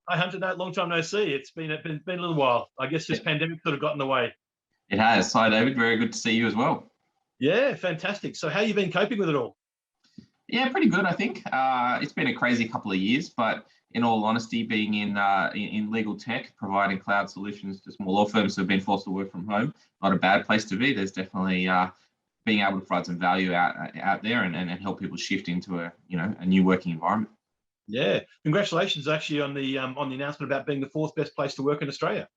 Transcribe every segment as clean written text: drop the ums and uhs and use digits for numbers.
Hi, Hunter. No, long time no see. It's been a little while. I guess this Yeah, pandemic sort of got in the way. it has. Hi, David. Very good to see you as well. Yeah, fantastic. So, how you been coping with it all? Yeah, pretty good, I think. It's been a crazy couple of years, but in all honesty, being in legal tech, providing cloud solutions to small law firms who have been forced to work from home, not a bad place to be. There's definitely being able to provide some value out there and help people shift into a new working environment. Yeah, congratulations actually on the announcement about being the fourth best place to work in Australia.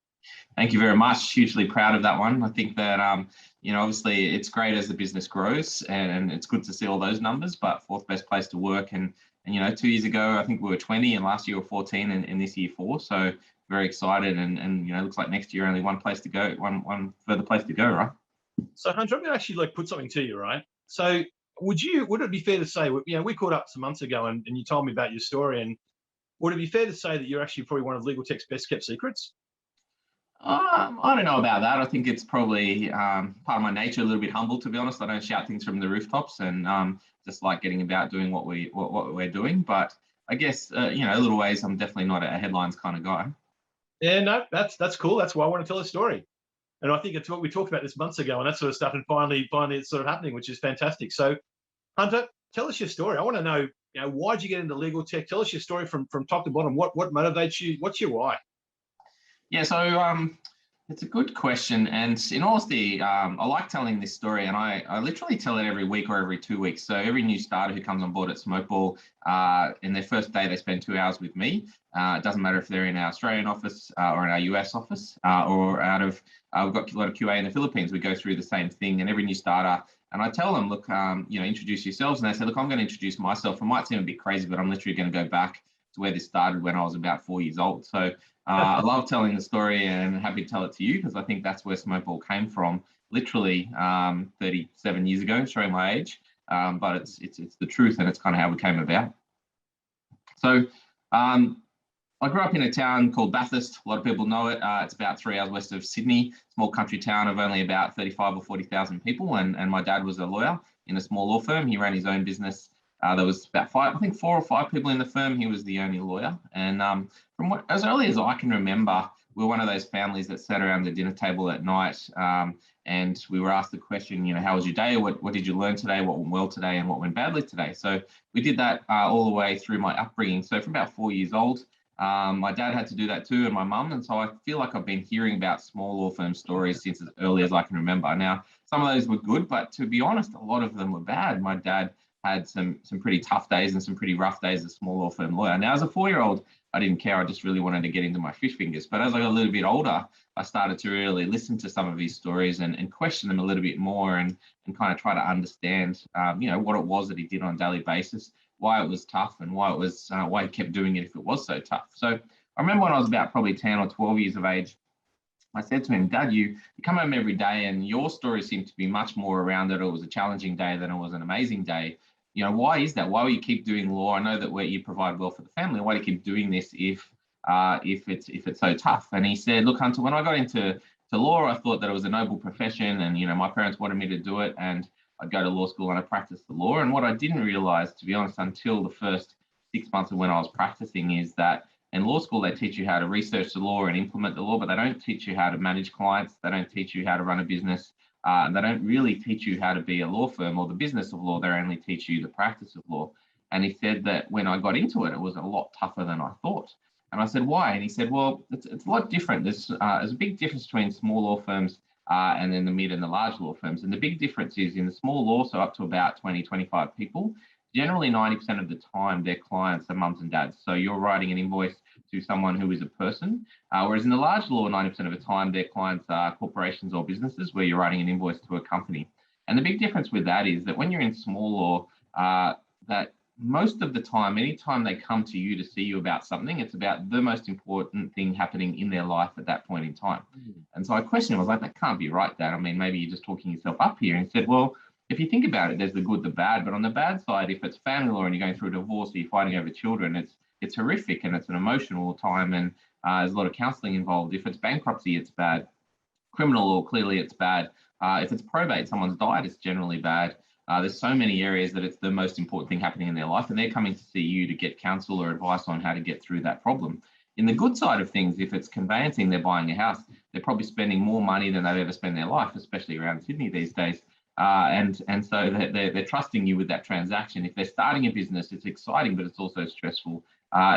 Thank you very much. Hugely proud of that one. I think that obviously it's great as the business grows, and it's good to see all those numbers. But fourth best place to work, and 2 years ago I think we were 20, and last year we were 14, and this year 4. So very excited, and looks like next year only one place to go, one further place to go, right? So, Hunter, I'm going to actually put something to you, right? So, would it be fair to say, we caught up some months ago, and you told me about your story, and would it be fair to say that you're actually probably one of Legal Tech's best kept secrets? I don't know about that. I think it's probably part of my nature, a little bit humble, to be honest. I don't shout things from the rooftops, and just like getting about doing what we're doing. But I guess little ways, I'm definitely not a headlines kind of guy. Yeah, no, that's cool. That's why I want to tell a story. And I think it's what we talked about this months ago and that sort of stuff. And finally it's sort of happening, which is fantastic. So, Hunter, tell us your story. I want to know, why'd you get into legal tech? Tell us your story from top to bottom. What motivates you? What's your why? Yeah, so it's a good question, and in honesty, I like telling this story, and I literally tell it every week or every 2 weeks. So every new starter who comes on board at Smokeball, in their first day, they spend 2 hours with me. It doesn't matter if they're in our Australian office or in our US office, or out of we've got a lot of QA in the Philippines. We go through the same thing, and every new starter. And I tell them, look, introduce yourselves. And they say, look, I'm going to introduce myself. It might seem a bit crazy, but I'm literally going to go back to where this started when I was about 4 years old. So I love telling the story, and happy to tell it to you because I think that's where Smokeball came from, literally 37 years ago, showing my age. But it's the truth, and it's kind of how we came about. So I grew up in a town called Bathurst. A lot of people know it. It's about 3 hours west of Sydney, small country town of only about 35 or 40,000 people. And my dad was a lawyer in a small law firm. He ran his own business. There was about 4 or 5 people in the firm. He was the only lawyer. And as early as I can remember, we were one of those families that sat around the dinner table at night, and we were asked the question, how was your day? What did you learn today? What went well today? And what went badly today? So we did that all the way through my upbringing. So from about 4 years old, my dad had to do that too, and my mum. And so I feel like I've been hearing about small law firm stories since as early as I can remember. Now, some of those were good, but to be honest, a lot of them were bad. My dad had some pretty tough days and some pretty rough days as a small law firm lawyer. Now, as a 4-year-old, I didn't care. I just really wanted to get into my fish fingers. But as I got a little bit older, I started to really listen to some of his stories and question them a little bit more and kind of try to understand, what it was that he did on a daily basis, why it was tough, and why he kept doing it if it was so tough. So I remember when I was about probably 10 or 12 years of age, I said to him, Dad, you come home every day and your story seemed to be much more around that it was a challenging day than it was an amazing day. Why is that? Why will you keep doing law? I know that where you provide well for the family. Why do you keep doing this if it's so tough? And he said, look, Hunter, when I got into law, I thought that it was a noble profession, and my parents wanted me to do it, and I'd go to law school and I practiced the law. And what I didn't realize, to be honest, until the first 6 months of when I was practicing, is that in law school, they teach you how to research the law and implement the law, but they don't teach you how to manage clients. They don't teach you how to run a business. And they don't really teach you how to be a law firm or the business of law. They only teach you the practice of law. And he said that when I got into it, it was a lot tougher than I thought. And I said, why? And he said, well, it's a lot different. There's a big difference between small law firms and then the mid and the large law firms. And the big difference is in the small law, so up to about 20, 25 people, generally 90% of the time, their clients are mums and dads. So you're writing an invoice to someone who is a person, whereas in the large law, 90% of the time, their clients are corporations or businesses where you're writing an invoice to a company. And the big difference with that is that when you're in small law, that most of the time, anytime they come to you to see you about something, it's about the most important thing happening in their life at that point in time. And so I questioned him. I was like, that can't be right, Dad. I mean, maybe you're just talking yourself up here. And he said, well, if you think about it, there's the good, the bad. But on the bad side, if it's family law and you're going through a divorce or you're fighting over children, it's horrific and it's an emotional time, and there's a lot of counselling involved. If it's bankruptcy, it's bad. Criminal law, clearly it's bad. If it's probate, someone's died, it's generally bad. There's so many areas that it's the most important thing happening in their life, and they're coming to see you to get counsel or advice on how to get through that problem. in the good side of things, if it's conveyancing, they're buying a house, they're probably spending more money than they've ever spent in their life, especially around Sydney these days. And so they're trusting you with that transaction. If they're starting a business, it's exciting, but it's also stressful.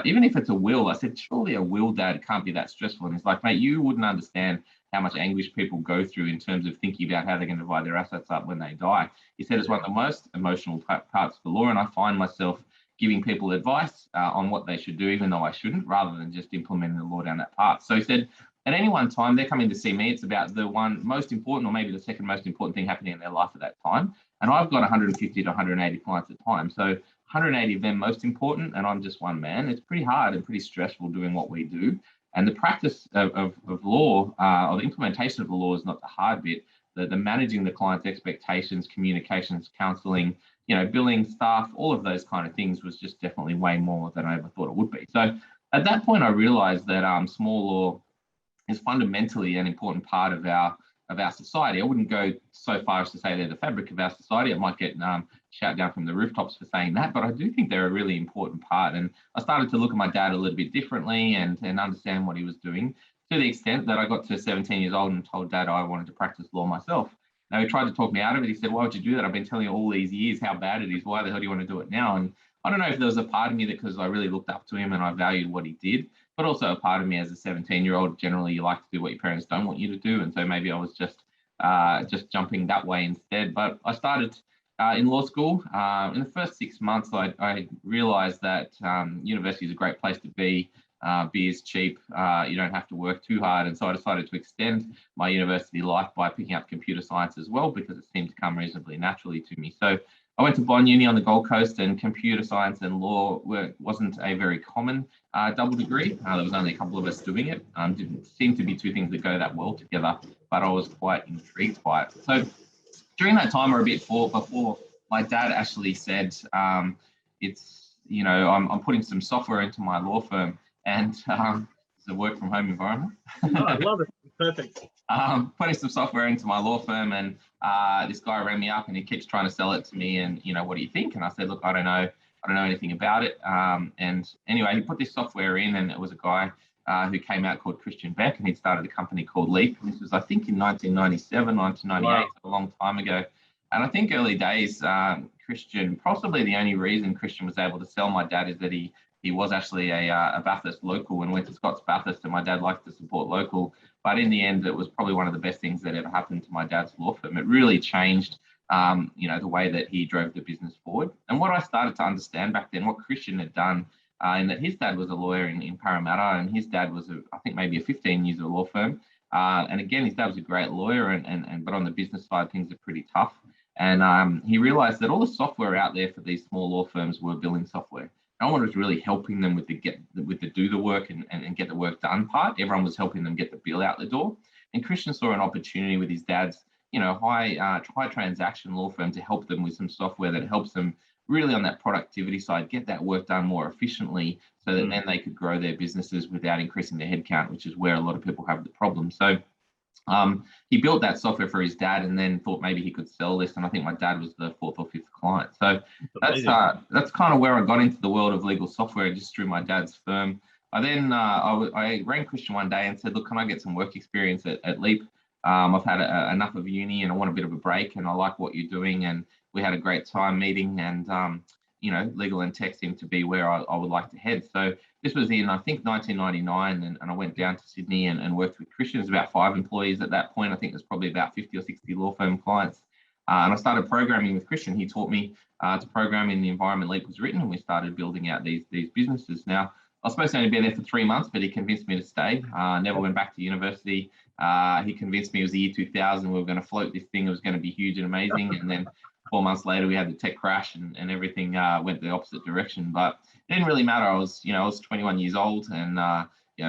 Even if it's a will, I said, surely a will, Dad, can't be that stressful. And he's like, mate, you wouldn't understand how much anguish people go through in terms of thinking about how they're going to divide their assets up when they die. He said it's one of the most emotional parts of the law, and I find myself giving people advice on what they should do, even though I shouldn't, rather than just implementing the law down that path. So he said, at any one time, they're coming to see me. It's about the one most important, or maybe the second most important thing happening in their life at that time. And I've got 150 to 180 clients at a time. So 180 of them most important, and I'm just one man. It's pretty hard and pretty stressful doing what we do. And the practice of law, or the implementation of the law is not the hard bit. The managing the client's expectations, communications, counselling, billing, staff, all of those kind of things was just definitely way more than I ever thought it would be. So at that point, I realised that small law is fundamentally an important part of our society. I wouldn't go so far as to say they're the fabric of our society. I might get shout down from the rooftops for saying that, but I do think they're a really important part. And I started to look at my dad a little bit differently and understand what he was doing, to the extent that I got to 17 years old and told Dad I wanted to practice law myself. Now, he tried to talk me out of it. He said, why would you do that? I've been telling you all these years how bad it is. Why the hell do you want to do it now? And I don't know if there was a part of me that, because I really looked up to him and I valued what he did, but also a part of me as a 17-year-old, generally you like to do what your parents don't want you to do. And so maybe I was just jumping that way instead. But I started in law school. In the first 6 months, I realized that university is a great place to be. Beer is cheap. You don't have to work too hard. And so I decided to extend my university life by picking up computer science as well, because it seemed to come reasonably naturally to me. So I went to Bond Uni on the Gold Coast, and computer science and law wasn't a very common double degree. There was only a couple of us doing it. Didn't seem to be two things that go that well together, but I was quite intrigued by it. So during that time, or a bit before my dad actually said, I'm putting some software into my law firm, and it's a work from home environment. Oh, I love it. Perfect. Putting some software into my law firm, and this guy rang me up and he keeps trying to sell it to me, and what do you think? And I said, look, I don't know anything about it. And anyway, he put this software in, and it was a guy who came out called Christian Beck, and he'd started a company called Leap. And this was, I think, in 1997, 1998, wow. A long time ago. And I think early days, Christian, possibly the only reason Christian was able to sell my dad is that he was actually a Bathurst local and went to Scott's Bathurst, and my dad likes to support local. But in the end, it was probably one of the best things that ever happened to my dad's law firm. It really changed, the way that he drove the business forward. And what I started to understand back then, what Christian had done, in that his dad was a lawyer in Parramatta, and his dad was, I think, maybe a 15 years at a law firm. And again, his dad was a great lawyer, but on the business side, things are pretty tough. And he realized that all the software out there for these small law firms were billing software. No one was really helping them with the do the work and get the work done part. Everyone was helping them get the bill out the door. And Christian saw an opportunity with his dad's, high transaction law firm to help them with some software that helps them really on that productivity side, get that work done more efficiently, so that then they could grow their businesses without increasing their headcount, which is where a lot of people have the problem. So he built that software for his dad, and then thought maybe he could sell this. And I think my dad was the fourth or fifth client. So that's kind of where I got into the world of legal software, just through my dad's firm. I rang Christian one day and said, look, can I get some work experience at Leap? I've had enough of uni and I want a bit of a break, and I like what you're doing. And we had a great time meeting, and legal and tech seemed to be where I would like to head. So this was in, I think, 1999, and I went down to Sydney and worked with Christian. There's about 5 employees at that point. I think there's probably about 50 or 60 law firm clients. And I started programming with Christian. He taught me to program in the environment Leap was written, and we started building out these businesses. Now, I was supposed to only be there for 3 months, but he convinced me to stay. Never went back to university. He convinced me it was the year 2000. We were going to float this thing. It was going to be huge and amazing. And then 4 months later, we had the tech crash, and everything went the opposite direction. But it didn't really matter. I was 21 years old, and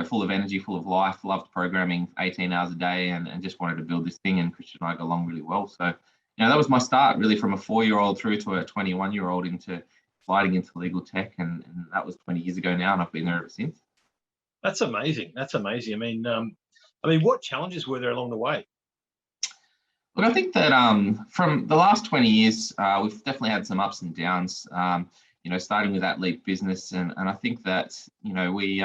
full of energy, full of life, loved programming 18 hours a day, and just wanted to build this thing. And Christian and I got along really well. So, that was my start, really, from a 4-year-old through to a 21-year-old into sliding into legal tech, and that was 20 years ago now, and I've been there ever since. That's amazing. That's amazing. I mean, what challenges were there along the way? Look, I think that from the last 20 years, we've definitely had some ups and downs. Starting with that Leap business, and I think that we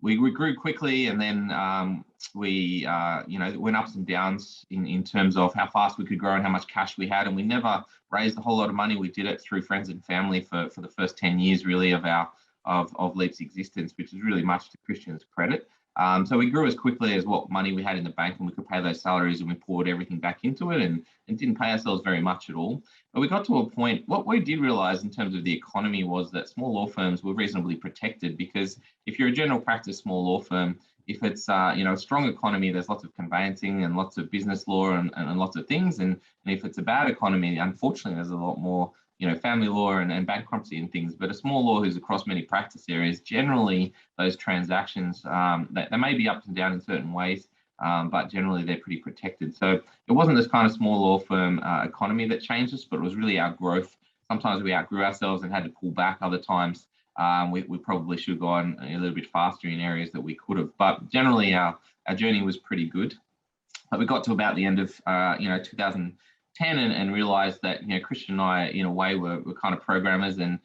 we grew quickly, and then we went ups and downs in terms of how fast we could grow and how much cash we had, and we never raised a whole lot of money. We did it through friends and family for the first 10 years really of Leap's existence, which is really much to Christian's credit. So we grew as quickly as what money we had in the bank, and we could pay those salaries, and we poured everything back into it, and didn't pay ourselves very much at all. But we got to a point, what we did realize in terms of the economy was that small law firms were reasonably protected, because if you're a general practice small law firm, if it's a strong economy, there's lots of conveyancing and lots of business law and lots of things. And if it's a bad economy, unfortunately, there's a lot more family law and bankruptcy and things. But a small law who's across many practice areas, generally those transactions, they may be up and down in certain ways, but generally they're pretty protected. So it wasn't this kind of small law firm economy that changed us, but it was really our growth. Sometimes we outgrew ourselves and had to pull back. Other times we probably should have gone a little bit faster in areas that we could have. But generally our journey was pretty good. But we got to about the end of 2010 and realized that Christian and I in a way were kind of programmers, and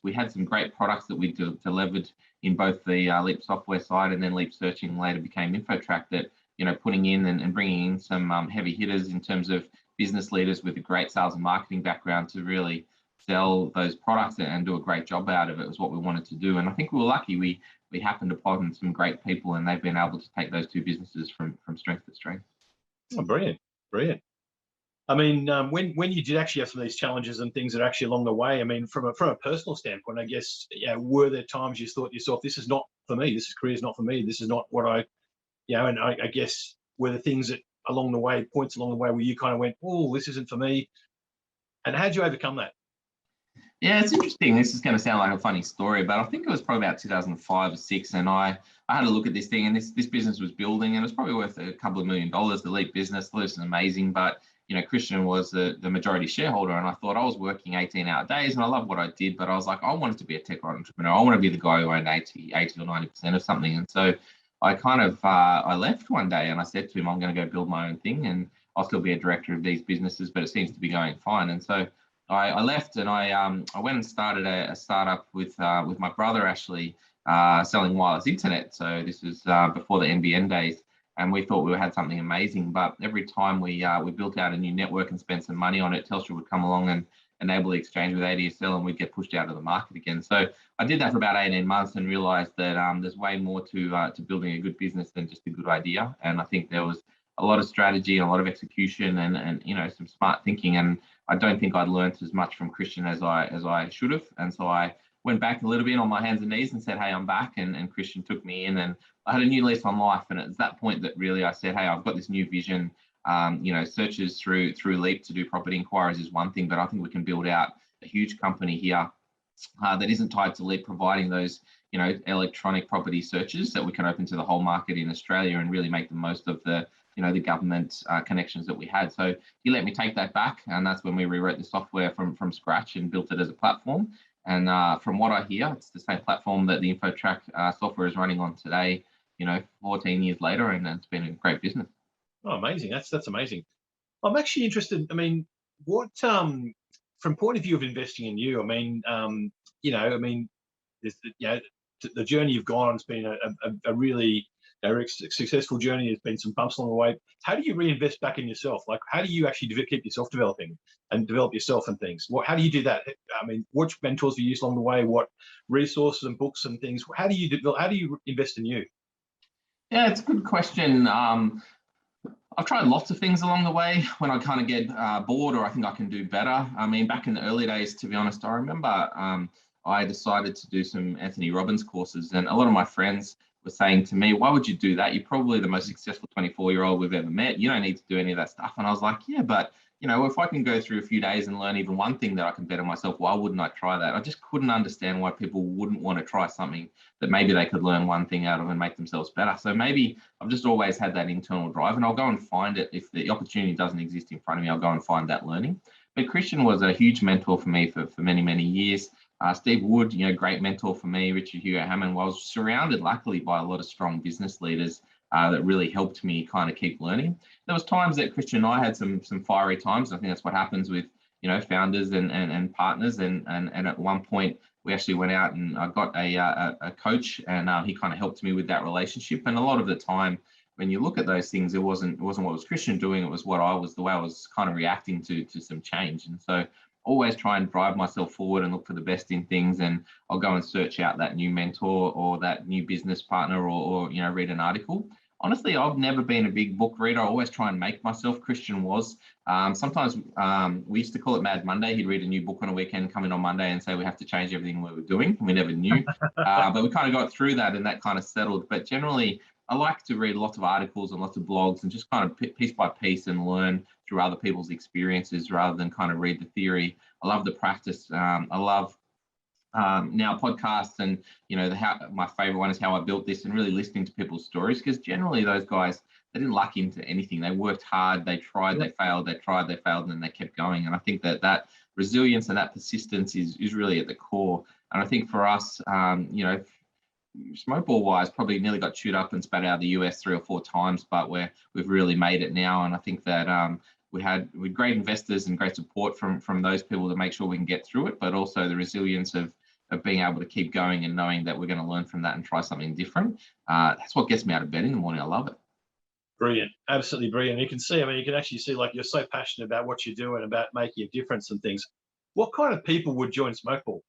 we had some great products that we delivered in both the Leap software side, and then Leap Searching later became InfoTrack, that putting in and bringing in some heavy hitters in terms of business leaders with a great sales and marketing background to really sell those products and do a great job out of it was what we wanted to do. And I think we were lucky. We happened upon some great people, and they've been able to take those two businesses from strength to strength. Oh, brilliant. I mean, when you did actually have some of these challenges and things that are actually along the way, I mean, from a personal standpoint, I guess, were there times you thought to yourself, this is not for me, this career is not for me, this is not what and I guess, were there things that points along the way where you kind of went, oh, this isn't for me? And how'd you overcome that? Yeah, it's interesting. This is going to sound like a funny story, but I think it was probably about 2005 or 6, and I had a look at this thing, and this business was building, and it was probably worth a couple of $1 million. The Leap business, this is amazing, but Christian was the majority shareholder, and I thought I was working 18-hour days, and I love what I did, but I was like, I wanted to be a tech entrepreneur. I want to be the guy who owned 80 or 90% of something, and so I kind of I left one day, and I said to him, I'm going to go build my own thing, and I'll still be a director of these businesses, but it seems to be going fine, and so I left, and I went and started a startup with my brother actually, selling wireless internet. So this was before the NBN days, and we thought we had something amazing. But every time we built out a new network and spent some money on it, Telstra would come along and enable the exchange with ADSL, and we'd get pushed out of the market again. So I did that for about 18 months and realized that there's way more to building a good business than just a good idea. And I think there was a lot of strategy and a lot of execution and some smart thinking. And I don't think I'd learned as much from Christian as I should have. And so I went back a little bit on my hands and knees and said, hey, I'm back. And Christian took me in, and I had a new lease on life. And it's that point that really I said, hey, I've got this new vision. Searches through Leap to do property inquiries is one thing, but I think we can build out a huge company here that isn't tied to Leap, providing those electronic property searches that we can open to the whole market in Australia and really make the most of the the government connections that we had. So he let me take that back, and that's when we rewrote the software from scratch and built it as a platform. And from what I hear, it's the same platform that the InfoTrack software is running on today, 14 years later, and it's been a great business. Oh, amazing. That's amazing. I'm actually interested. I mean, what from point of view of investing in you, I mean, the journey you've gone on has been a really successful journey. There's been some bumps along the way. How do you reinvest back in yourself? Like, how do you actually keep yourself developing and develop yourself and things? How do you do that? I mean, what mentors do you use along the way? What resources and books and things? How do you invest in you? Yeah, it's a good question. I've tried lots of things along the way when I kind of get bored or I think I can do better. I mean, back in the early days, to be honest, I remember I decided to do some Anthony Robbins courses, and a lot of my friends were saying to me, why would you do that? You're probably the most successful 24-year-old we've ever met. You don't need to do any of that stuff. And I was like, yeah, but if I can go through a few days and learn even one thing that I can better myself, why wouldn't I try that? I just couldn't understand why people wouldn't want to try something that maybe they could learn one thing out of and make themselves better. So maybe I've just always had that internal drive, and I'll go and find it. If the opportunity doesn't exist in front of me, I'll go and find that learning. But Christian was a huge mentor for me for many, many years. Steve Wood, great mentor for me. Richard Hugo Hammond. Well, I was surrounded luckily by a lot of strong business leaders that really helped me kind of keep learning. There was times that Christian and I had some fiery times. I think that's what happens with founders and partners. And at one point we actually went out and I got a coach, and he kind of helped me with that relationship. And a lot of the time, when you look at those things, it wasn't what was Christian doing, it was the way I was kind of reacting to some change. And so always try and drive myself forward and look for the best in things, and I'll go and search out that new mentor or that new business partner, or read an article. Honestly, I've never been a big book reader. I always try and make myself. Christian was. Sometimes we used to call it Mad Monday. He'd read a new book on a weekend, come in on Monday and say we have to change everything we were doing. And we never knew. But we kind of got through that, and that kind of settled. But generally, I like to read lots of articles and lots of blogs and just kind of piece by piece and learn through other people's experiences rather than kind of read the theory. I love the practice. I love now podcasts, and my favorite one is How I Built This, and really listening to people's stories, because generally those guys, they didn't luck into anything. They worked hard, they tried, they failed, they tried, they failed, and then they kept going. And I think that resilience and that persistence is really at the core. And I think for us, Smokeball wise, probably nearly got chewed up and spat out of the US 3 or 4 times, but we've really made it now. And I think that we had great investors and great support from those people to make sure we can get through it, but also the resilience of being able to keep going and knowing that we're going to learn from that and try something different. That's what gets me out of bed in the morning. I love it. Brilliant, absolutely brilliant. You can see, you can actually see, like, you're so passionate about what you're doing, about making a difference and things. What kind of people would join Smokeball?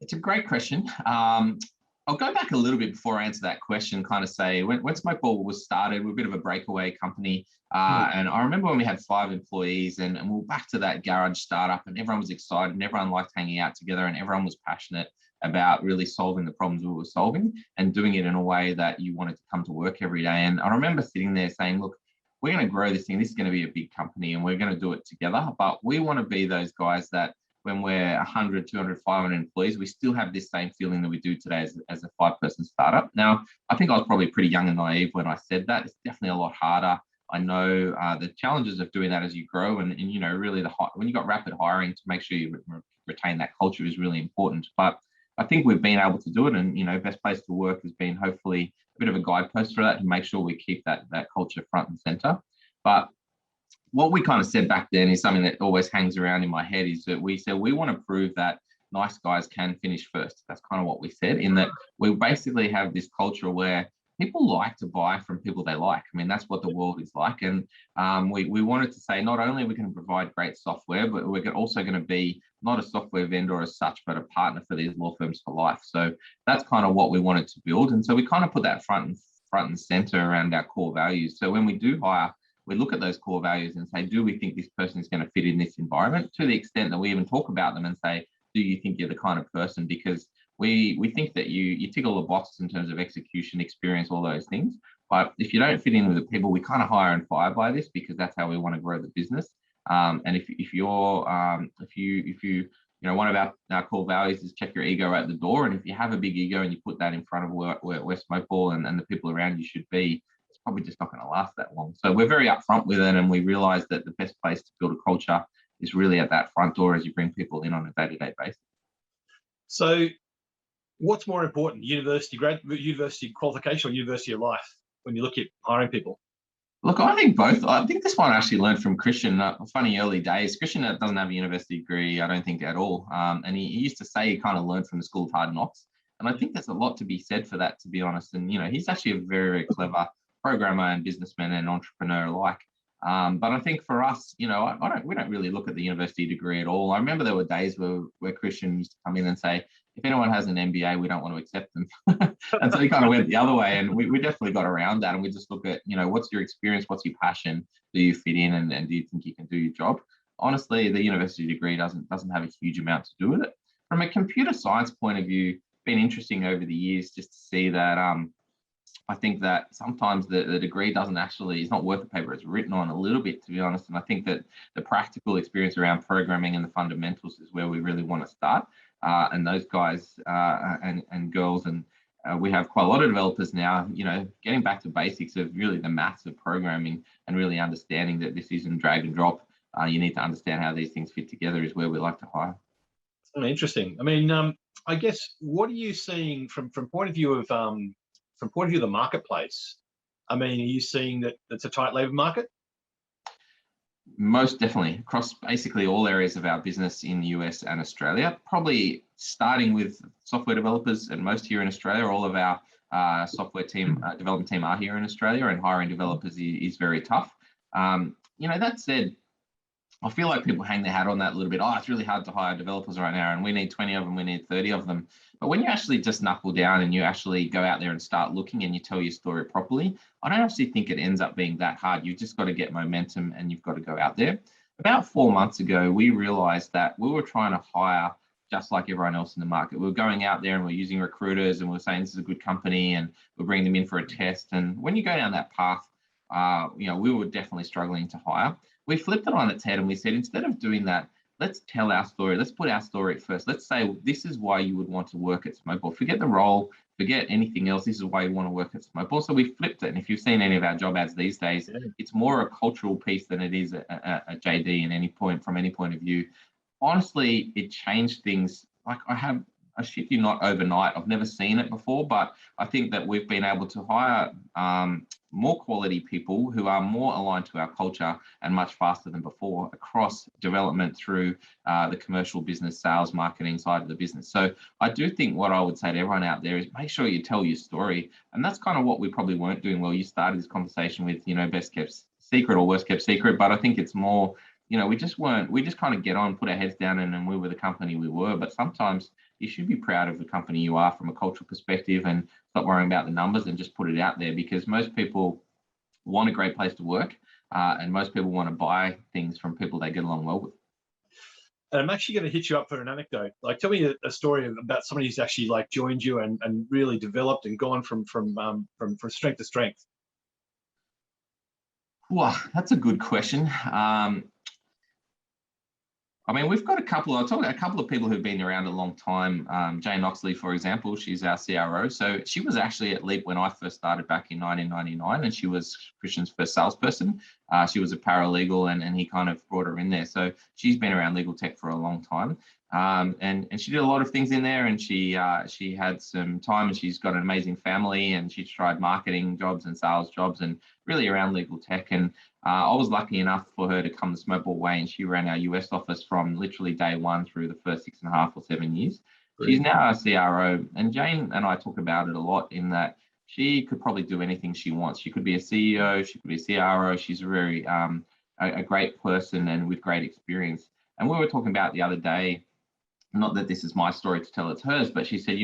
It's a great question. I'll go back a little bit before I answer that question, kind of say when Smokeball was started, we're a bit of a breakaway company. And I remember when we had 5 employees, and we were back to that garage startup, and everyone was excited and everyone liked hanging out together, and everyone was passionate about really solving the problems we were solving and doing it in a way that you wanted to come to work every day. And I remember sitting there saying, look, we're going to grow this thing. This is going to be a big company and we're going to do it together. But we want to be those guys that when we're 100, 200, 500 employees, we still have this same feeling that we do today as a 5-person startup. Now, I think I was probably pretty young and naive when I said that. It's definitely a lot harder. I know the challenges of doing that as you grow, and really when you've got rapid hiring, to make sure you retain that culture is really important. But I think we've been able to do it, and Best Place to Work has been hopefully a bit of a guidepost for that, to make sure we keep that culture front and center. But what we kind of said back then is something that always hangs around in my head, is that we said we want to prove that nice guys can finish first. That's kind of what we said, in that we basically have this culture where people like to buy from people they like. That's what the world is like. And we wanted to say, not only are we going to provide great software, but we're also going to be not a software vendor as such, but a partner for these law firms for life. So that's kind of what we wanted to build. And so we kind of put that front and center around our core values. So when we do hire, we look at those core values and say, do we think this person is going to fit in this environment? To the extent that we even talk about them and say, do you think you're the kind of person? Because we think that you tick all the boxes in terms of execution, experience, all those things. But if you don't fit in with the people, we kind of hire and fire by this, because that's how we want to grow the business. And if you one of our core values is check your ego at the door. And if you have a big ego and you put that in front of where Smokeball and the people around you should be, it's probably just not going to last that long. So we're very upfront with it, and we realize that the best place to build a culture is really at that front door as you bring people in on a day-to-day basis. So what's more important, university qualification or university of life, when you look at hiring people? Look, I think both. I think this one I actually learned from Christian. Funny early days. Christian doesn't have a university degree, I don't think, at all. And he used to say he kind of learned from the school of hard knocks. And I think there's a lot to be said for that, to be honest. And, he's actually a very, very clever programmer and businessman and entrepreneur alike. But I think for us, we don't really look at the university degree at all. I remember there were days where Christian used to come in and say, if anyone has an MBA, we don't want to accept them. And so he kind of went the other way, and we definitely got around that. And we just look at, what's your experience, what's your passion, do you fit in, and do you think you can do your job? Honestly, the university degree doesn't have a huge amount to do with it. From a computer science point of view, it's been interesting over the years just to see that I think that sometimes the degree is not worth the paper it's written on, a little bit, to be honest. And I think that the practical experience around programming and the fundamentals is where we really want to start. And those guys and girls, and we have quite a lot of developers now, getting back to basics of really the maths of programming and really understanding that this isn't drag and drop. You need to understand how these things fit together is where we like to hire. Interesting. I guess, what are you seeing from point of view of the marketplace? Are you seeing that it's a tight labor market? Most definitely across basically all areas of our business in the US and Australia, probably starting with software developers, and most here in Australia. All of our software team, development team are here in Australia, and hiring developers is very tough. That said, I feel like people hang their hat on that a little bit. Oh, it's really hard to hire developers right now, and we need 20 of them, we need 30 of them. But when you actually just knuckle down and you actually go out there and start looking and you tell your story properly, I don't actually think it ends up being that hard. You've just got to get momentum and you've got to go out there. About 4 months ago, we realized that we were trying to hire just like everyone else in the market. We were going out there and we're using recruiters and we're saying this is a good company and we're bringing them in for a test. And when you go down that path, we were definitely struggling to hire. We flipped it on its head and we said, instead of doing that, let's tell our story. Let's put our story first. Let's say this is why you would want to work at Smokeball. Forget the role, forget anything else. This is why you want to work at Smokeball. So we flipped it. And if you've seen any of our job ads these days, it's more a cultural piece than it is a JD from any point of view. Honestly, it changed things. Like I shit you not, overnight. I've never seen it before, but I think that we've been able to hire more quality people who are more aligned to our culture and much faster than before across development through the commercial business, sales, marketing side of the business. So I do think what I would say to everyone out there is make sure you tell your story. And that's kind of what we probably weren't doing well. You started this conversation with, best kept secret or worst kept secret, but I think it's more, we just kind of get on, put our heads down, and then we were the company we were. But sometimes you should be proud of the company you are from a cultural perspective and stop worrying about the numbers and just put it out there, because most people want a great place to work and most people want to buy things from people they get along well with. And I'm actually going to hit you up for an anecdote. Like, tell me a story about somebody who's actually like joined you and really developed and gone from strength to strength. Well, that's a good question. We've got I'll talk about a couple of people who've been around a long time. Jane Oxley, for example, she's our CRO. So she was actually at Leap when I first started back in 1999, and she was Christian's first salesperson. She was a paralegal, and he kind of brought her in there. So she's been around LegalTech for a long time. And she did a lot of things in there, and she had some time, and she's got an amazing family, and she's tried marketing jobs and sales jobs and really around Legaltech. And I was lucky enough for her to come the Smokeball way, and she ran our US office from literally day one through the first 6.5 or 7 years. She's now our CRO, and Jane and I talk about it a lot in that she could probably do anything she wants. She could be a CEO, she could be a CRO. She's a very a great person and with great experience. And we were talking about the other day, not that this is my story to tell, it's hers, but she said,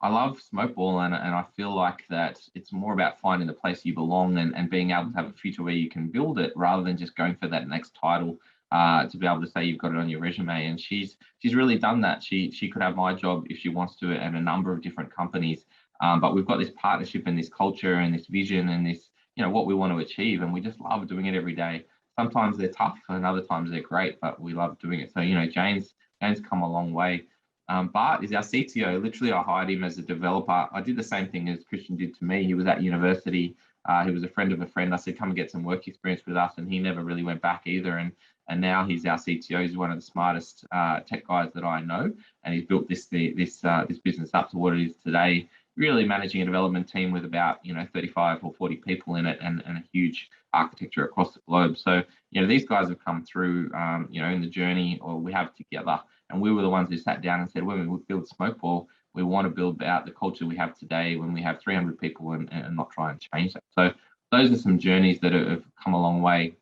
I love Smokeball and I feel like that it's more about finding the place you belong and being able to have a future where you can build it rather than just going for that next title to be able to say you've got it on your resume. And she's really done that. She could have my job if she wants to at a number of different companies. But we've got this partnership and this culture and this vision and this, what we want to achieve. And we just love doing it every day. Sometimes they're tough and other times they're great, but we love doing it. So, Jane's come a long way. Bart is our CTO. Literally, I hired him as a developer. I did the same thing as Christian did to me. He was at university. He was a friend of a friend. I said, come and get some work experience with us. And he never really went back either. And now he's our CTO. He's one of the smartest tech guys that I know. And he's built this business up to what it is today, really managing a development team with about, 35 or 40 people in it and a huge architecture across the globe. So, these guys have come through, in the journey, or we have together. And we were the ones who sat down and said, when we build Smokeball, we want to build out the culture we have today when we have 300 people and not try and change that. So those are some journeys that have come a long way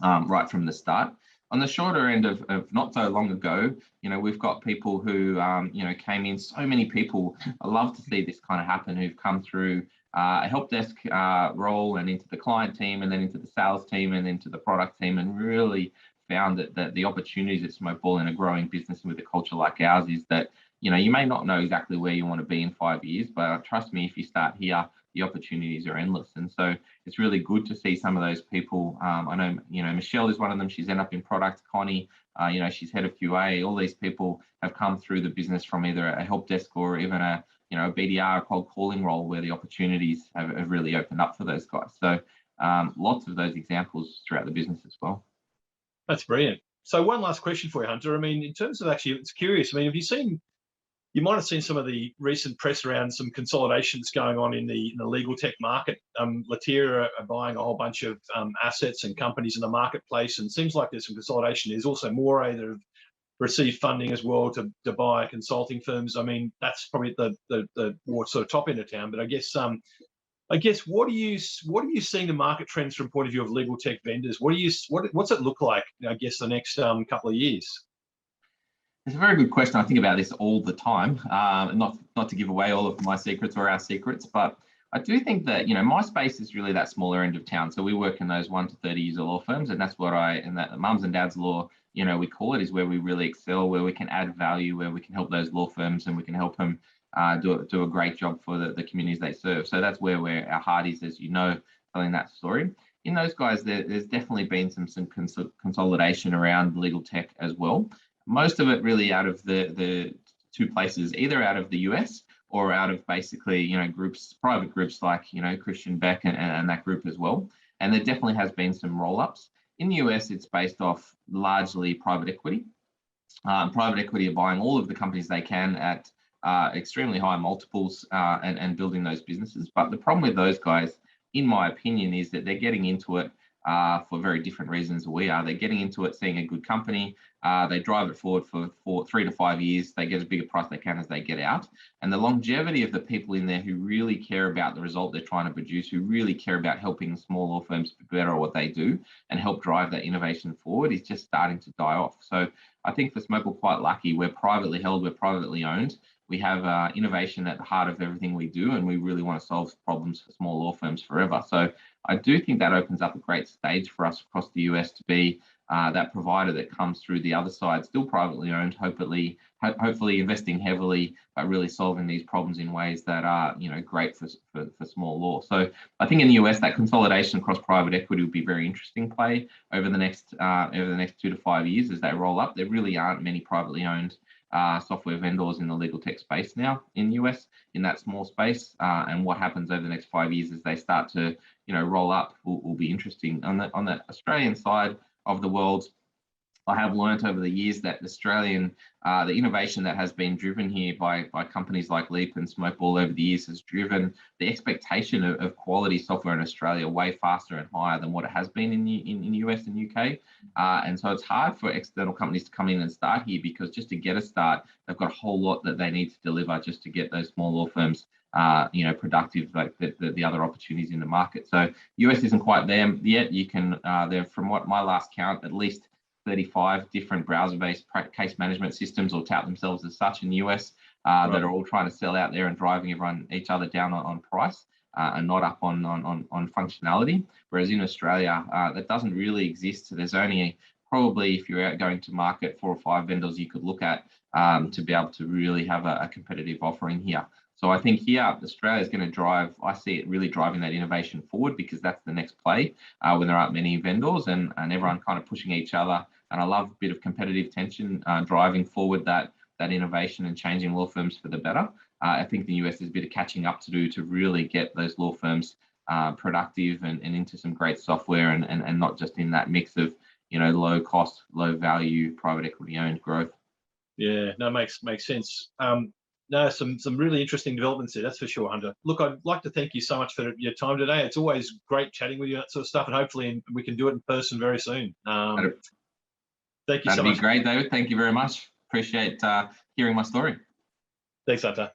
right from the start. On the shorter end of not so long ago, we've got people who, came in, so many people. I love to see this kind of happen, who've come through a help desk role and into the client team and then into the sales team and into the product team, and really found that the opportunities at Smokeball in a growing business with a culture like ours is that, you may not know exactly where you want to be in 5 years, but trust me, if you start here, the opportunities are endless. And so it's really good to see some of those people. I know, Michelle is one of them. She's ended up in product. Connie, she's head of QA. All these people have come through the business from either a help desk or even a BDR, cold calling role, where the opportunities have really opened up for those guys. So lots of those examples throughout the business as well. That's brilliant. So one last question for you, Hunter. In terms of actually, it's curious. Have you seen You might have seen some of the recent press around some consolidations going on in the legal tech market. Latier are buying a whole bunch of assets and companies in the marketplace, and it seems like there's some consolidation. There's also more that have received funding as well to buy consulting firms. I mean, that's probably the more sort of top end of town. But I guess what are you seeing the market trends from point of view of legal tech vendors? What's it look like? I guess the next couple of years. It's a very good question. I think about this all the time. Not to give away all of my secrets or our secrets, but I do think that my space is really that smaller end of town. So we work in those 1 to 30 user law firms, and that's what that mums and dads law, we call it, is where we really excel, where we can add value, where we can help those law firms and we can help them do a great job for the communities they serve. So that's where our heart is, as you know, telling that story. In those guys, there's definitely been some consolidation around legal tech as well. Most of it really out of the two places, either out of the US or out of basically, private groups like, Christian Beck and that group as well. And there definitely has been some roll-ups. In the US, it's based off largely private equity. Private equity are buying all of the companies they can at extremely high multiples and building those businesses. But the problem with those guys, in my opinion, is that they're getting into it for very different reasons than we are. They're getting into it seeing a good company. They drive it forward for 3 to 5 years. They get as big a price they can as they get out. And the longevity of the people in there who really care about the result they're trying to produce, who really care about helping small law firms be better at what they do and help drive that innovation forward, is just starting to die off. So I think for Smokeball, quite lucky. We're privately held, we're privately owned. We have innovation at the heart of everything we do, and we really want to solve problems for small law firms forever. So I do think that opens up a great stage for us across the US to be that provider that comes through the other side, still privately owned, hopefully investing heavily, but really solving these problems in ways that are great for small law. So I think in the US, that consolidation across private equity will be very interesting play over the next 2 to 5 years as they roll up. There really aren't many privately owned software vendors in the legal tech space now in the US in that small space, and what happens over the next 5 years as they start to roll up will be interesting. On the Australian side of the world, I have learned over the years that the innovation that has been driven here by companies like Leap and Smokeball over the years has driven the expectation of quality software in Australia way faster and higher than what it has been in the US and UK. And so it's hard for external companies to come in and start here, because just to get a start, they've got a whole lot that they need to deliver just to get those small law firms productive, like the other opportunities in the market. So US isn't quite there yet. You can, there, from what my last count, at least 35 different browser-based case management systems, or tout themselves as such, in the US that are all trying to sell out there and driving each other down on price and not up on functionality. Whereas in Australia, that doesn't really exist. So there's only probably, if you're out going to market, 4 or 5 vendors you could look at to be able to really have a competitive offering here. So I think here, Australia is going to drive, I see it really driving that innovation forward, because that's the next play when there aren't many vendors and everyone kind of pushing each other. And I love a bit of competitive tension driving forward that innovation and changing law firms for the better. I think the US has a bit of catching up to do to really get those law firms productive and into some great software and not just in that mix of low cost, low value, private equity owned growth. Yeah, no, makes sense. No, some really interesting developments there, that's for sure, Hunter. Look, I'd like to thank you so much for your time today. It's always great chatting with you, that sort of stuff, and hopefully we can do it in person very soon. Thank you so much. That'd be great, David. Thank you very much. Appreciate hearing my story. Thanks, Hunter.